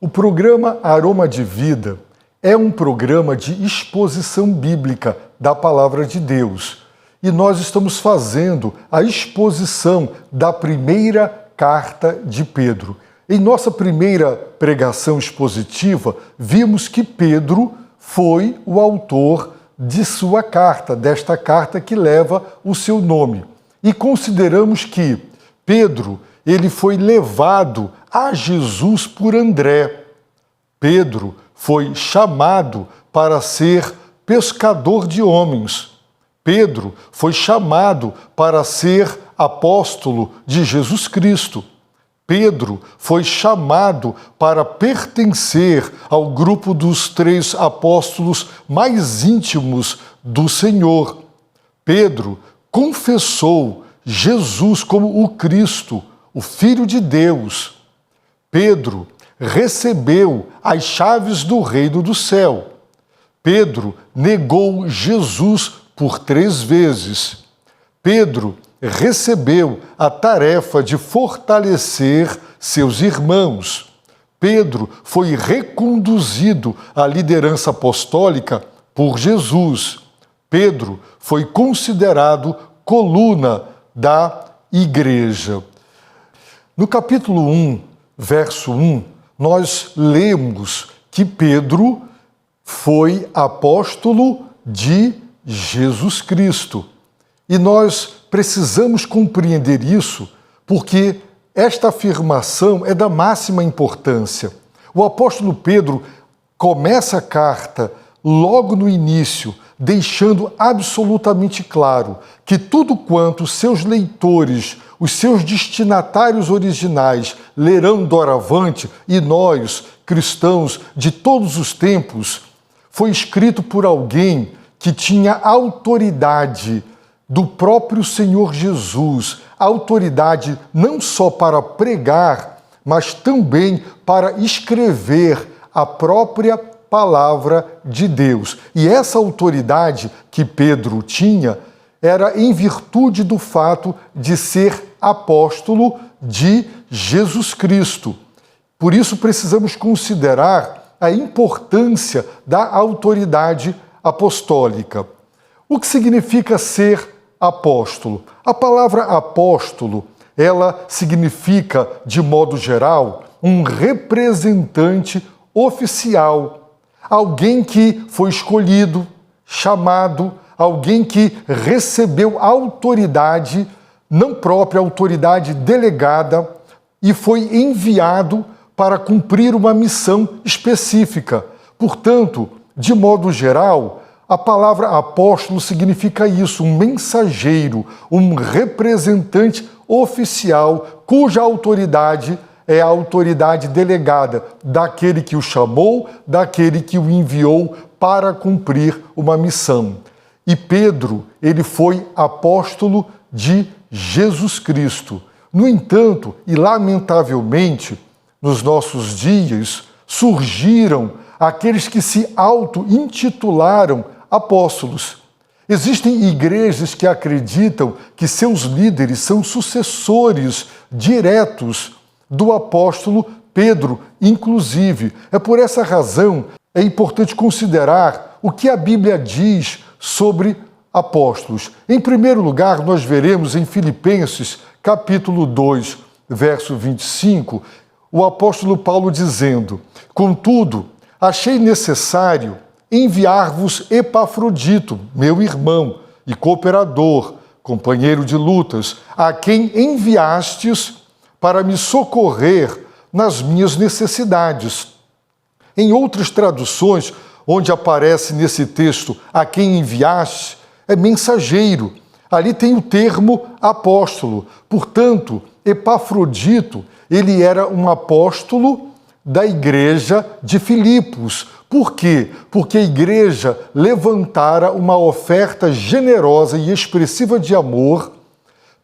O programa Aroma de Vida é um programa de exposição bíblica da Palavra de Deus. E nós estamos fazendo a exposição da primeira carta de Pedro. Em nossa primeira pregação expositiva, vimos que Pedro foi o autor de sua carta, desta carta que leva o seu nome. E consideramos que Pedro, ele foi levado a Jesus por André. Pedro foi chamado para ser pescador de homens. Pedro foi chamado para ser apóstolo de Jesus Cristo. Pedro foi chamado para pertencer ao grupo dos 3 apóstolos mais íntimos do Senhor. Pedro confessou Jesus como o Cristo, o Filho de Deus. Pedro recebeu as chaves do reino do céu. Pedro negou Jesus por 3 vezes. Pedro recebeu a tarefa de fortalecer seus irmãos. Pedro foi reconduzido à liderança apostólica por Jesus. Pedro foi considerado coluna da igreja. No capítulo 1, verso 1, nós lemos que Pedro foi apóstolo de Jesus Cristo. E nós precisamos compreender isso porque esta afirmação é da máxima importância. O apóstolo Pedro começa a carta logo no início, deixando absolutamente claro que tudo quanto seus leitores, os seus destinatários originais, lerão doravante, e nós, cristãos de todos os tempos, foi escrito por alguém que tinha autoridade do próprio Senhor Jesus, autoridade não só para pregar, mas também para escrever a própria palavra de Deus. E essa autoridade que Pedro tinha era em virtude do fato de ser apóstolo de Jesus Cristo. Por isso precisamos considerar a importância da autoridade apostólica. O que significa ser apóstolo? A palavra apóstolo, ela significa, de modo geral, um representante oficial. Alguém que foi escolhido, chamado, alguém que recebeu autoridade, não própria, autoridade delegada, e foi enviado para cumprir uma missão específica. Portanto, de modo geral, a palavra apóstolo significa isso, um mensageiro, um representante oficial, cuja autoridade é a autoridade delegada daquele que o chamou, daquele que o enviou para cumprir uma missão. E Pedro, ele foi apóstolo de Jesus Cristo. No entanto, e lamentavelmente, nos nossos dias, surgiram aqueles que se auto-intitularam apóstolos. Existem igrejas que acreditam que seus líderes são sucessores diretos do apóstolo Pedro, inclusive. É por essa razão é importante considerar o que a Bíblia diz sobre apóstolos. Em primeiro lugar, nós veremos em Filipenses, capítulo 2, verso 25, o apóstolo Paulo dizendo: "Contudo, achei necessário enviar-vos Epafrodito, meu irmão e cooperador, companheiro de lutas, a quem enviastes para me socorrer nas minhas necessidades." Em outras traduções, onde aparece nesse texto "a quem enviaste", é mensageiro. Ali tem o termo apóstolo. Portanto, Epafrodito, ele era um apóstolo da igreja de Filipos. Por quê? Porque a igreja levantara uma oferta generosa e expressiva de amor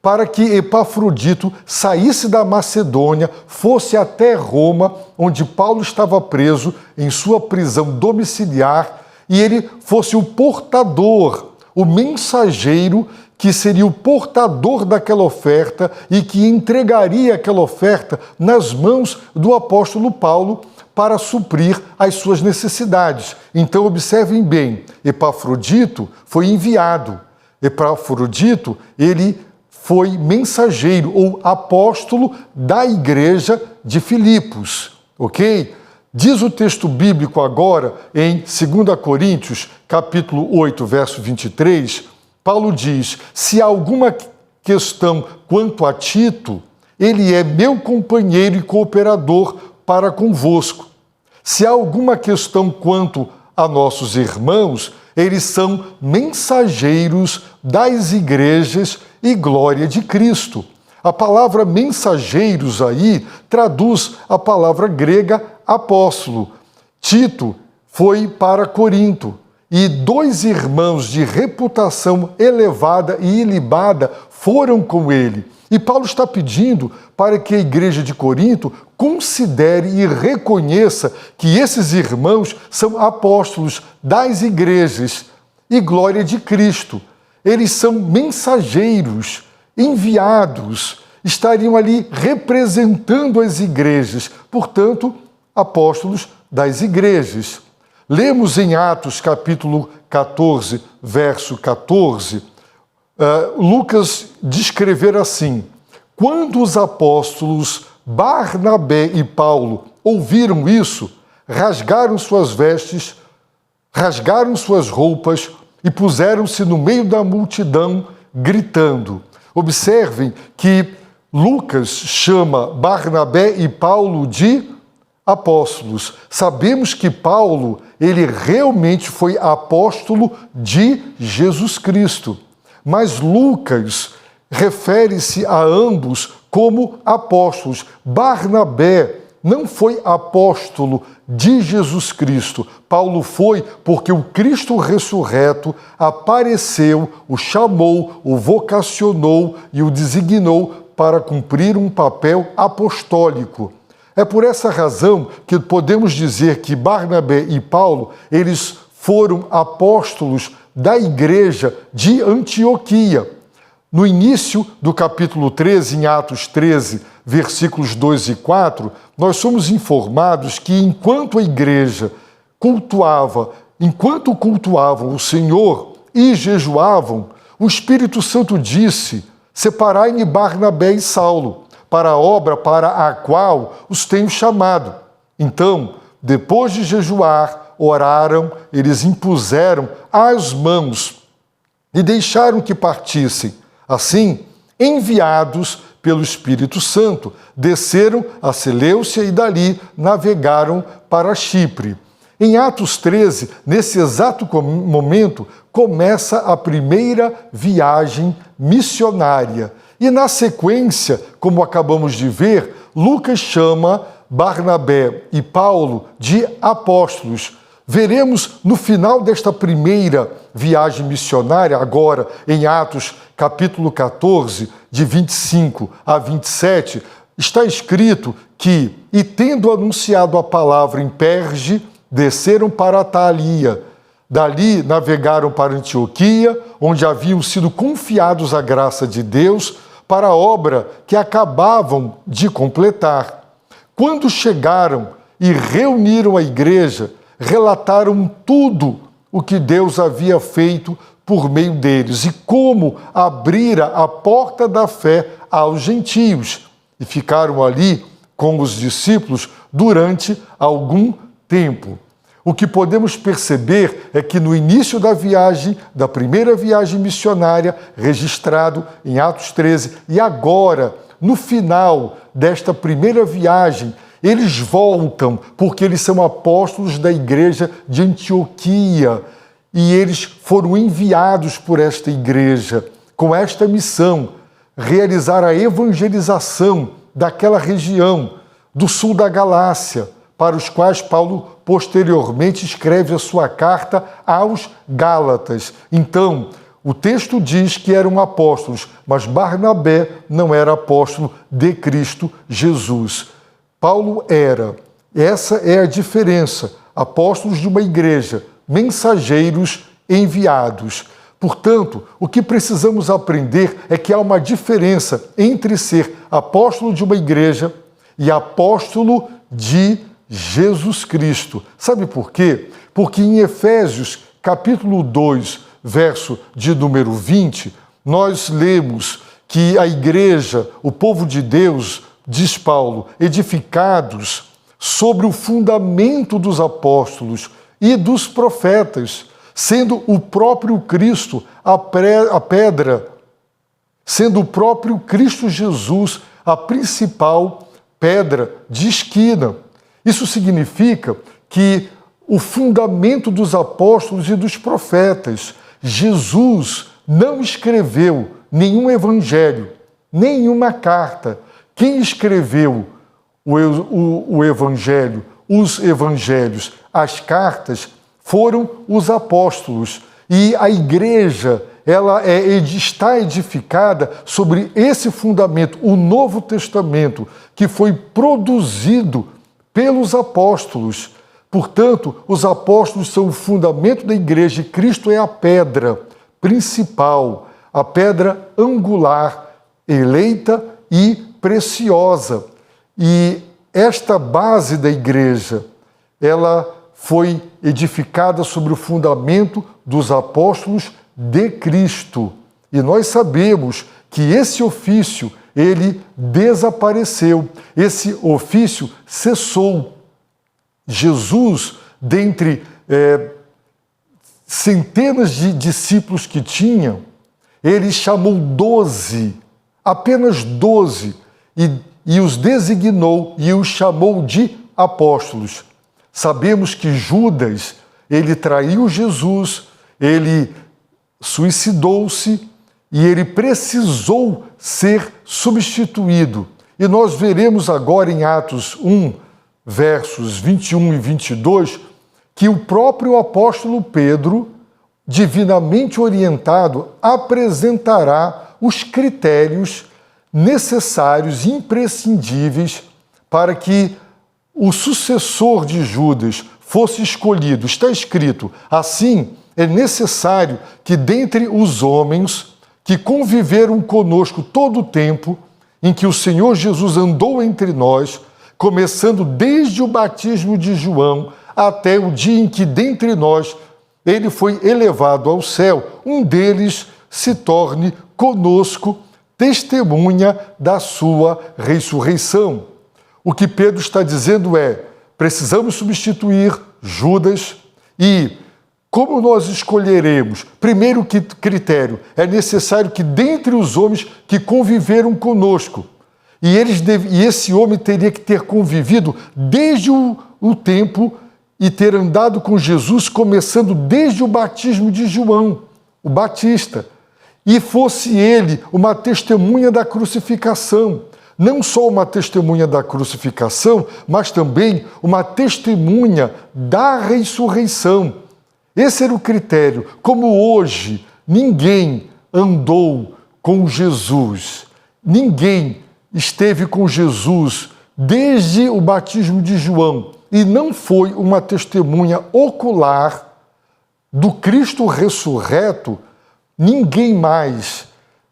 para que Epafrodito saísse da Macedônia, fosse até Roma, onde Paulo estava preso em sua prisão domiciliar, e ele fosse o portador, o mensageiro que seria o portador daquela oferta e que entregaria aquela oferta nas mãos do apóstolo Paulo para suprir as suas necessidades. Então, observem bem, Epafrodito foi enviado. Epafrodito, ele foi mensageiro ou apóstolo da igreja de Filipos, ok? Diz o texto bíblico agora, em 2 Coríntios, capítulo 8, verso 23, Paulo diz: se há alguma questão quanto a Tito, ele é meu companheiro e cooperador para convosco. Se há alguma questão quanto a nossos irmãos, eles são mensageiros das igrejas e glória de Cristo. A palavra mensageiros aí traduz a palavra grega apóstolo. Tito foi para Corinto e 2 irmãos de reputação elevada e ilibada foram com ele. E Paulo está pedindo para que a igreja de Corinto considere e reconheça que esses irmãos são apóstolos das igrejas e glória de Cristo. Eles são mensageiros, enviados, estariam ali representando as igrejas, portanto, apóstolos das igrejas. Lemos em Atos capítulo 14, verso 14, Lucas descrever assim: quando os apóstolos Barnabé e Paulo ouviram isso, rasgaram suas vestes, rasgaram suas roupas e puseram-se no meio da multidão, gritando. Observem que Lucas chama Barnabé e Paulo de apóstolos. Sabemos que Paulo, ele realmente foi apóstolo de Jesus Cristo. Mas Lucas refere-se a ambos como apóstolos. Barnabé não foi apóstolo de Jesus Cristo. Paulo foi porque o Cristo ressurreto apareceu, o chamou, o vocacionou e o designou para cumprir um papel apostólico. É por essa razão que podemos dizer que Barnabé e Paulo, eles foram apóstolos da igreja de Antioquia. No início do capítulo 13, em Atos 13, versículos 2 e 4, nós somos informados que enquanto a igreja enquanto cultuavam o Senhor e jejuavam, o Espírito Santo disse: separai-me Barnabé e Saulo, para a obra para a qual os tenho chamado. Então, depois de jejuar, oraram, eles impuseram as mãos e deixaram que partissem. Assim, enviados pelo Espírito Santo, desceram a Seleucia e dali navegaram para Chipre. Em Atos 13, nesse exato momento, começa a primeira viagem missionária. E na sequência, como acabamos de ver, Lucas chama Barnabé e Paulo de apóstolos. Veremos no final desta primeira viagem missionária, agora em Atos capítulo 14, de 25 a 27, está escrito que, e tendo anunciado a palavra em Perge, desceram para Atalia. Dali navegaram para Antioquia, onde haviam sido confiados a graça de Deus para a obra que acabavam de completar. Quando chegaram e reuniram a igreja, relataram tudo o que Deus havia feito por meio deles e como abrira a porta da fé aos gentios. E ficaram ali com os discípulos durante algum tempo. O que podemos perceber é que no início da viagem, da primeira viagem missionária, registrado em Atos 13, e agora, no final desta primeira viagem, eles voltam porque eles são apóstolos da igreja de Antioquia e eles foram enviados por esta igreja com esta missão, realizar a evangelização daquela região do sul da Galácia, para os quais Paulo posteriormente escreve a sua carta aos Gálatas. Então, o texto diz que eram apóstolos, mas Barnabé não era apóstolo de Cristo Jesus. Paulo era. Essa é a diferença. Apóstolos de uma igreja, mensageiros enviados. Portanto, o que precisamos aprender é que há uma diferença entre ser apóstolo de uma igreja e apóstolo de Jesus Cristo. Sabe por quê? Porque em Efésios, capítulo 2, verso de número 20, nós lemos que a igreja, o povo de Deus, diz Paulo, edificados sobre o fundamento dos apóstolos e dos profetas, sendo o próprio Cristo a pedra, sendo o próprio Cristo Jesus a principal pedra de esquina. Isso significa que o fundamento dos apóstolos e dos profetas, Jesus não escreveu nenhum evangelho, nenhuma carta. Quem escreveu o evangelho, os evangelhos, as cartas, foram os apóstolos. E a igreja, ela está edificada sobre esse fundamento, o Novo Testamento, que foi produzido pelos apóstolos. Portanto, os apóstolos são o fundamento da igreja e Cristo é a pedra principal, a pedra angular, eleita e preciosa. E esta base da igreja, ela foi edificada sobre o fundamento dos apóstolos de Cristo. E nós sabemos que esse ofício, ele desapareceu. Esse ofício cessou. Jesus, dentre centenas de discípulos que tinha, ele chamou 12, apenas 12, e os designou e os chamou de apóstolos. Sabemos que Judas, ele traiu Jesus, ele suicidou-se e ele precisou ser substituído. E nós veremos agora em Atos 1, versos 21 e 22, que o próprio apóstolo Pedro, divinamente orientado, apresentará os critérios necessários e imprescindíveis para que o sucessor de Judas fosse escolhido. Está escrito: assim, é necessário que dentre os homens que conviveram conosco todo o tempo em que o Senhor Jesus andou entre nós, começando desde o batismo de João até o dia em que dentre nós ele foi elevado ao céu, um deles se torne conosco testemunha da sua ressurreição. O que Pedro está dizendo é: precisamos substituir Judas e como nós escolheremos? Primeiro critério, é necessário que dentre os homens que conviveram conosco, e esse homem teria que ter convivido desde o tempo e ter andado com Jesus, começando desde o batismo de João, o Batista, e fosse ele uma testemunha da crucificação. Não só uma testemunha da crucificação, mas também uma testemunha da ressurreição. Esse era o critério. Como hoje ninguém andou com Jesus, ninguém esteve com Jesus desde o batismo de João e não foi uma testemunha ocular do Cristo ressurreto, ninguém mais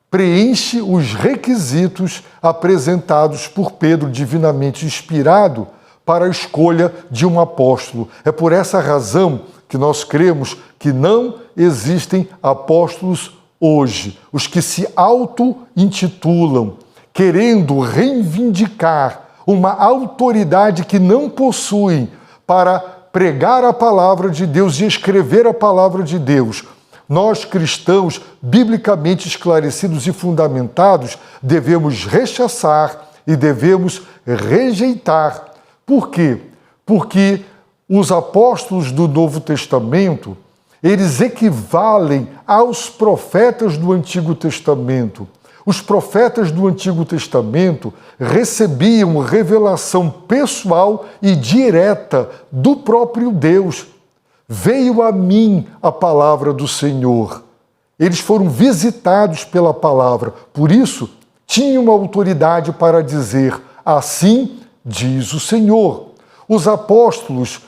preenche os requisitos apresentados por Pedro, divinamente inspirado, para a escolha de um apóstolo. É por essa razão que nós cremos que não existem apóstolos hoje, os que se auto-intitulam, querendo reivindicar uma autoridade que não possuem para pregar a palavra de Deus e escrever a palavra de Deus. Nós, cristãos, biblicamente esclarecidos e fundamentados, devemos rechaçar e devemos rejeitar. Por quê? Porque os apóstolos do Novo Testamento, eles equivalem aos profetas do Antigo Testamento. Os profetas do Antigo Testamento recebiam revelação pessoal e direta do próprio Deus. Veio a mim a palavra do Senhor. Eles foram visitados pela palavra, por isso tinham autoridade para dizer: assim diz o Senhor. Os apóstolos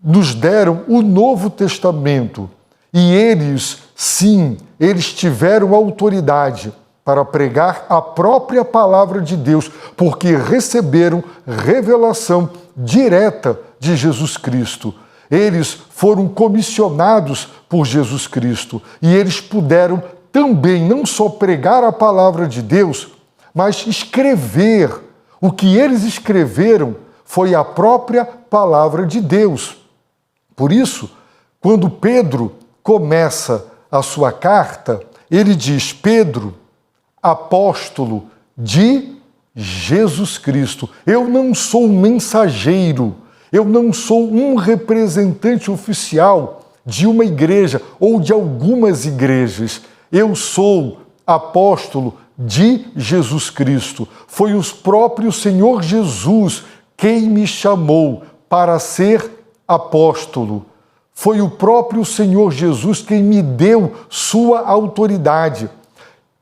nos deram o Novo Testamento e eles, sim, eles tiveram autoridade para pregar a própria palavra de Deus, porque receberam revelação direta de Jesus Cristo. Eles foram comissionados por Jesus Cristo e eles puderam também não só pregar a palavra de Deus, mas escrever. O que eles escreveram foi a própria palavra de Deus. Por isso, quando Pedro começa a sua carta, ele diz: Pedro, apóstolo de Jesus Cristo. Eu não sou um mensageiro, eu não sou um representante oficial de uma igreja ou de algumas igrejas. Eu sou apóstolo de Jesus Cristo. Foi o próprio Senhor Jesus quem me chamou para ser apóstolo. Foi o próprio Senhor Jesus quem me deu sua autoridade.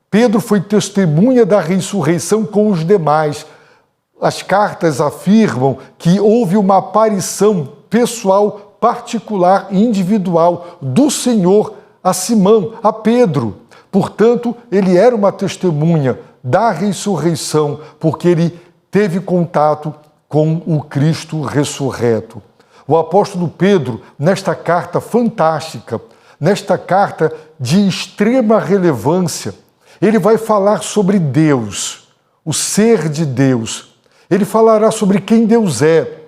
Pedro foi testemunha da ressurreição com os demais. As cartas afirmam que houve uma aparição pessoal, particular e individual do Senhor a Simão, a Pedro. Portanto, ele era uma testemunha da ressurreição, porque ele teve contato com o Cristo ressurreto. O apóstolo Pedro, nesta carta fantástica, nesta carta de extrema relevância, ele vai falar sobre Deus, o ser de Deus. Ele falará sobre quem Deus é.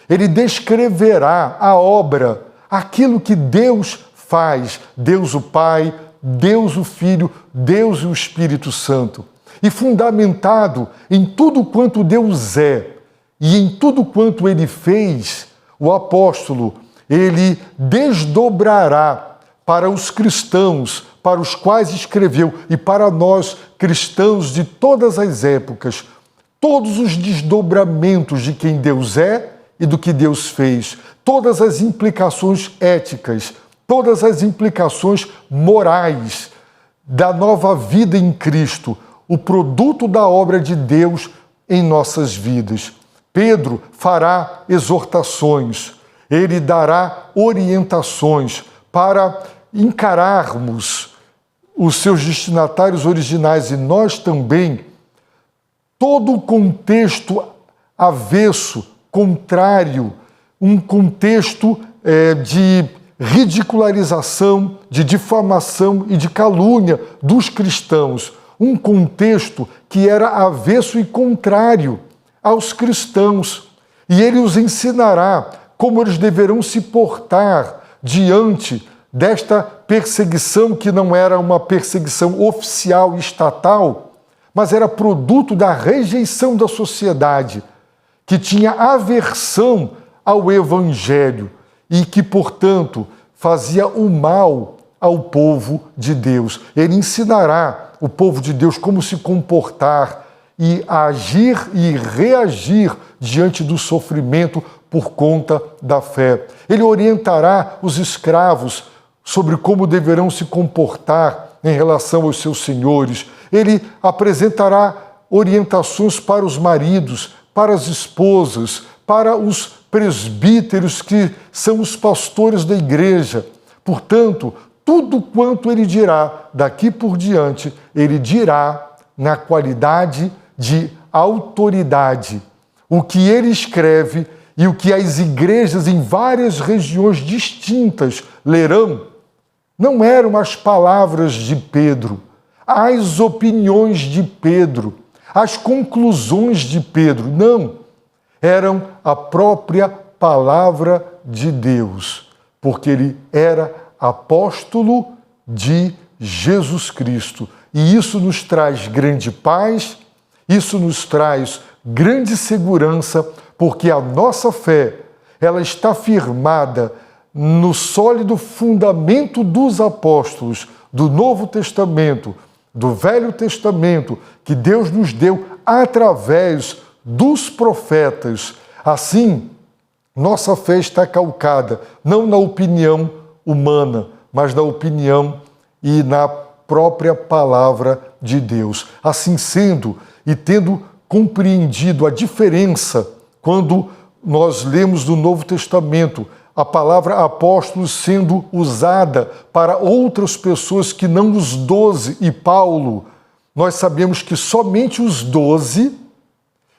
Ele descreverá a obra, aquilo que Deus faz, Deus o Pai, Deus o Filho, Deus o Espírito Santo. E fundamentado em tudo quanto Deus é e em tudo quanto Ele fez, o apóstolo, ele desdobrará para os cristãos, para os quais escreveu, e para nós, cristãos de todas as épocas, todos os desdobramentos de quem Deus é e do que Deus fez, todas as implicações éticas, todas as implicações morais da nova vida em Cristo, o produto da obra de Deus em nossas vidas. Pedro fará exortações, ele dará orientações para encararmos os seus destinatários originais e nós também, todo o contexto avesso, contrário, um contexto de ridicularização, de difamação e de calúnia dos cristãos, um contexto que era avesso e contrário aos cristãos. E ele os ensinará como eles deverão se portar diante desta perseguição, que não era uma perseguição oficial e estatal, mas era produto da rejeição da sociedade, que tinha aversão ao Evangelho e que, portanto, fazia o mal ao povo de Deus. Ele ensinará o povo de Deus como se comportar e agir e reagir diante do sofrimento por conta da fé. Ele orientará os escravos sobre como deverão se comportar em relação aos seus senhores. Ele apresentará orientações para os maridos, para as esposas, para os presbíteros, que são os pastores da igreja. Portanto, tudo quanto ele dirá daqui por diante, ele dirá na qualidade de autoridade. O que ele escreve e o que as igrejas em várias regiões distintas lerão não eram as palavras de Pedro, as opiniões de Pedro, as conclusões de Pedro. Não, eram a própria palavra de Deus, porque ele era apóstolo de Jesus Cristo. E isso nos traz grande paz, isso nos traz grande segurança, porque a nossa fé, ela está firmada no sólido fundamento dos apóstolos, do Novo Testamento, do Velho Testamento, que Deus nos deu através dos profetas. Assim, nossa fé está calcada não na opinião humana, mas na opinião e na própria palavra de Deus. Assim sendo, e tendo compreendido a diferença quando nós lemos no Novo Testamento a palavra apóstolos sendo usada para outras pessoas que não os 12 e Paulo, nós sabemos que somente os 12,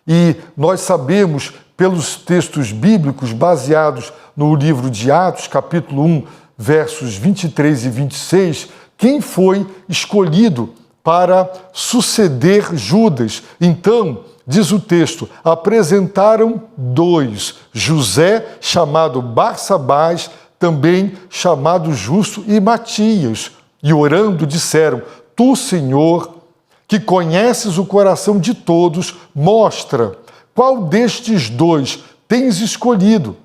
e nós sabemos pelos textos bíblicos baseados no livro de Atos, capítulo 1, versos 23 e 26, quem foi escolhido para suceder Judas. Então, diz o texto, apresentaram 2, José, chamado Barsabás, também chamado Justo, e Matias, e orando disseram, tu, Senhor, que conheces o coração de todos, mostra qual destes 2 tens escolhido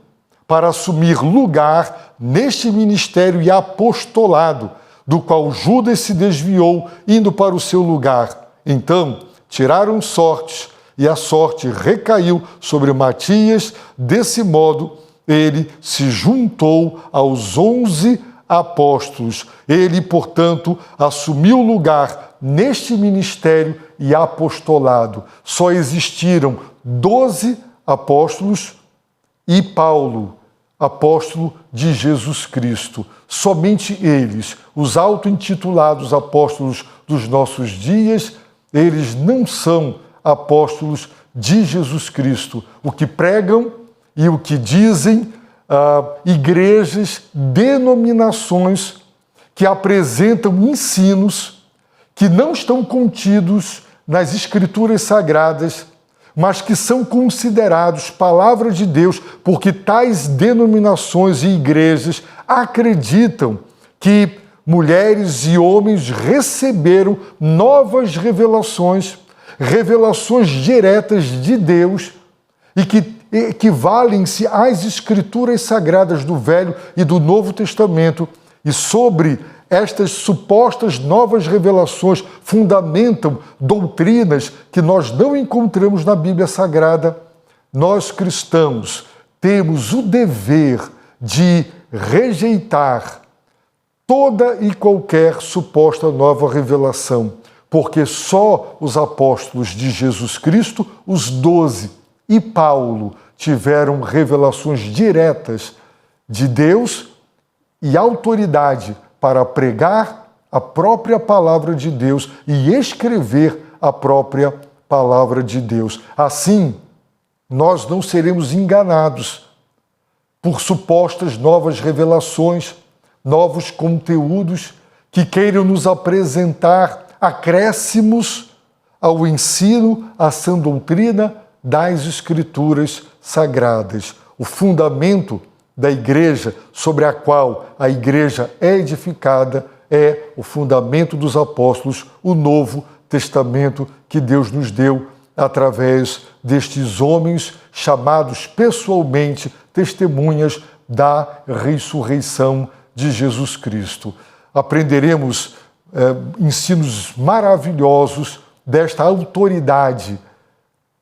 para assumir lugar neste ministério e apostolado, do qual Judas se desviou, indo para o seu lugar. Então, tiraram sortes, e a sorte recaiu sobre Matias. Desse modo, ele se juntou aos 11 apóstolos. Ele, portanto, assumiu lugar neste ministério e apostolado. Só existiram 12 apóstolos e Paulo, apóstolo de Jesus Cristo. Somente eles, os auto-intitulados apóstolos dos nossos dias, eles não são apóstolos de Jesus Cristo. O que pregam e o que dizem igrejas, denominações que apresentam ensinos que não estão contidos nas Escrituras Sagradas, mas que são considerados palavra de Deus, porque tais denominações e igrejas acreditam que mulheres e homens receberam novas revelações, revelações diretas de Deus, e que equivalem-se às Escrituras Sagradas do Velho e do Novo Testamento, e sobre estas supostas novas revelações fundamentam doutrinas que nós não encontramos na Bíblia Sagrada. Nós, cristãos, temos o dever de rejeitar toda e qualquer suposta nova revelação, porque só os apóstolos de Jesus Cristo, os 12 e Paulo, tiveram revelações diretas de Deus e autoridade para pregar a própria palavra de Deus e escrever a própria palavra de Deus. Assim, nós não seremos enganados por supostas novas revelações, novos conteúdos que queiram nos apresentar acréscimos ao ensino, à sã doutrina das Escrituras Sagradas. O fundamento da igreja, sobre a qual a igreja é edificada, é o fundamento dos apóstolos, o Novo Testamento que Deus nos deu através destes homens chamados pessoalmente testemunhas da ressurreição de Jesus Cristo. Aprenderemos ensinos maravilhosos desta autoridade,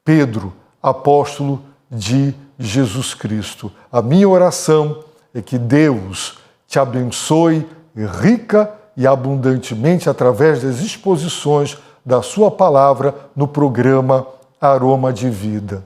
Pedro, apóstolo de Jesus Cristo. A minha oração é que Deus te abençoe rica e abundantemente através das exposições da sua palavra no programa Aroma de Vida.